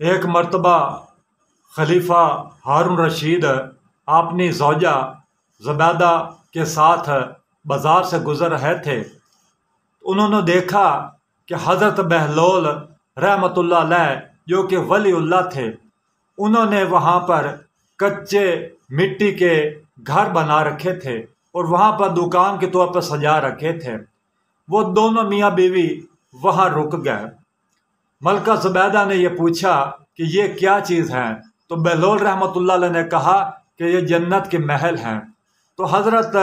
ایک مرتبہ خلیفہ ہارون رشید اپنی زوجہ زبیدہ کے ساتھ بازار سے گزر رہے تھے۔ انہوں نے دیکھا کہ حضرت بہلول رحمۃ اللہ علیہ جو کہ ولی اللہ تھے، انہوں نے وہاں پر کچے مٹی کے گھر بنا رکھے تھے اور وہاں پر دکان کے طور پر سجا رکھے تھے۔ وہ دونوں میاں بیوی وہاں رک گئے۔ ملکہ زبیدہ نے یہ پوچھا کہ یہ کیا چیز ہے؟ تو بہلول رحمۃ اللہ علیہ نے کہا کہ یہ جنت کے محل ہیں۔ تو حضرت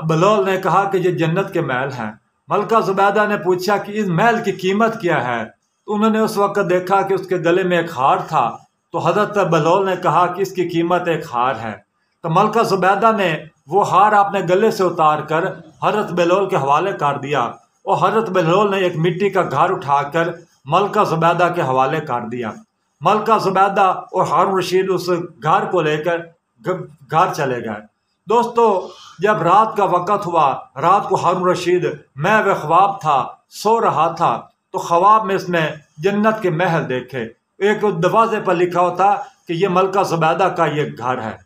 بہلول نے کہا کہ یہ جنت کے محل ہیں۔ ملکہ زبیدہ نے پوچھا کہ اس محل کی قیمت کیا ہے؟ تو انہوں نے اس وقت دیکھا کہ اس کے گلے میں ایک ہار تھا۔ تو حضرت بہلول نے کہا کہ اس کی قیمت ایک ہار ہے۔ تو ملکہ زبیدہ نے وہ ہار اپنے گلے سے اتار کر حضرت بہلول کے حوالے کر دیا، اور حضرت بہلول نے ایک مٹی کا گھر اٹھا کر ملکہ زبیدہ کے حوالے کر دیا۔ ملکہ زبیدہ اور ہارون رشید اس گھر کو لے کر گھر چلے گئے۔ دوستو، جب رات کا وقت ہوا، رات کو ہارون رشید محو خواب تھا، سو رہا تھا، تو خواب میں اس نے جنت کے محل دیکھے۔ ایک دروازے پر لکھا ہوتا کہ یہ ملکہ زبیدہ کا یہ گھر ہے۔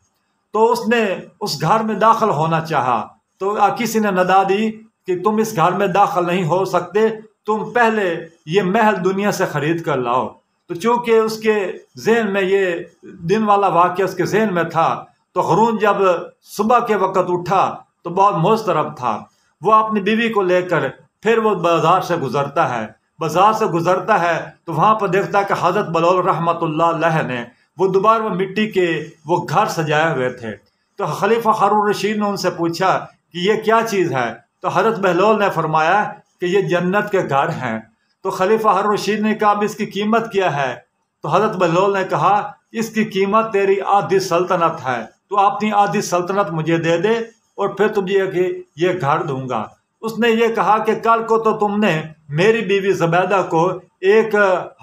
تو اس نے اس گھر میں داخل ہونا چاہا، تو کسی نے ندا دی کہ تم اس گھر میں داخل نہیں ہو سکتے، تم پہلے یہ محل دنیا سے خرید کر لاؤ۔ تو چونکہ اس کے ذہن میں یہ دن والا واقعہ اس کے ذہن میں تھا، تو ہارون جب صبح کے وقت اٹھا تو بہت مضطرب تھا۔ وہ اپنی بیوی کو لے کر پھر وہ بازار سے گزرتا ہے۔ بازار سے گزرتا ہے تو وہاں پر دیکھتا ہے کہ حضرت بہلول رحمۃ اللہ علیہ نے وہ دوبارہ وہ مٹی کے وہ گھر سجائے ہوئے تھے۔ تو خلیفہ ہارون رشید نے ان سے پوچھا کہ یہ کیا چیز ہے؟ تو حضرت بہلول نے فرمایا کہ یہ جنت کے گھر ہیں۔ تو خلیفہ ہارون رشید نے کہا اب اس کی قیمت کیا ہے؟ تو حضرت بہلول نے کہا اس کی قیمت تیری آدھی سلطنت ہے، تو اپنی آدھی سلطنت مجھے دے دے اور پھر تجھے یہ گھر دوں گا۔ اس نے یہ کہا کہ کل کو تو تم نے میری بیوی زبیدہ کو ایک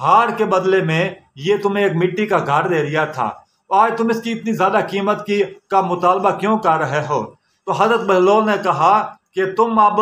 ہار کے بدلے میں یہ تمہیں ایک مٹی کا گھر دے دیا تھا، آج تم اس کی اتنی زیادہ قیمت کا مطالبہ کیوں کر رہے ہو؟ تو حضرت بہلول نے کہا کہ تم اب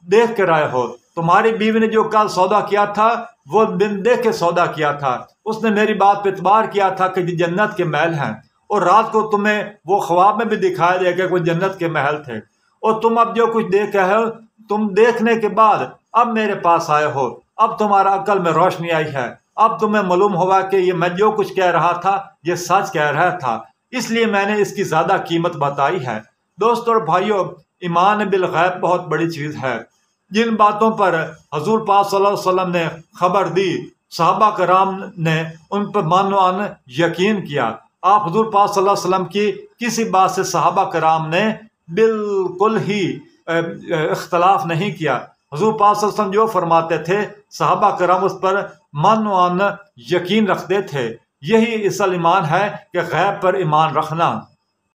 دیکھ کے رہے ہو، تمہاری بیوی نے جو کل سودا کیا تھا وہ بن دیکھ کے سودا کیا تھا، اس نے میری بات پہ اعتبار کیا تھا کہ یہ جنت کے محل ہیں، اور رات کو تمہیں وہ خواب میں بھی دکھایا دیا کہ کوئی جنت کے محل تھے، اور تم اب جو کچھ دیکھ رہے ہو، تم دیکھنے کے بعد اب میرے پاس آئے ہو، اب تمہارا عقل میں روشنی آئی ہے، اب تمہیں معلوم ہوا کہ یہ میں جو کچھ کہہ رہا تھا یہ سچ کہہ رہا تھا، اس لیے میں نے اس کی زیادہ قیمت بتائی ہے۔ دوستو اور بھائیو، ایمان بالغیب بہت بڑی چیز ہے۔ جن باتوں پر حضور پاک صلی اللہ علیہ وسلم نے خبر دی، صحابہ کرام نے ان پر مان و ان یقین کیا۔ آپ حضور پاک صلی اللہ علیہ وسلم کی کسی بات سے صحابہ کرام نے بالکل ہی اختلاف نہیں کیا۔ حضور پاک صلی اللہ علیہ وسلم جو فرماتے تھے صحابہ کرام اس پر مان و ان یقین رکھتے تھے۔ یہی اصل ایمان ہے کہ غیب پر ایمان رکھنا۔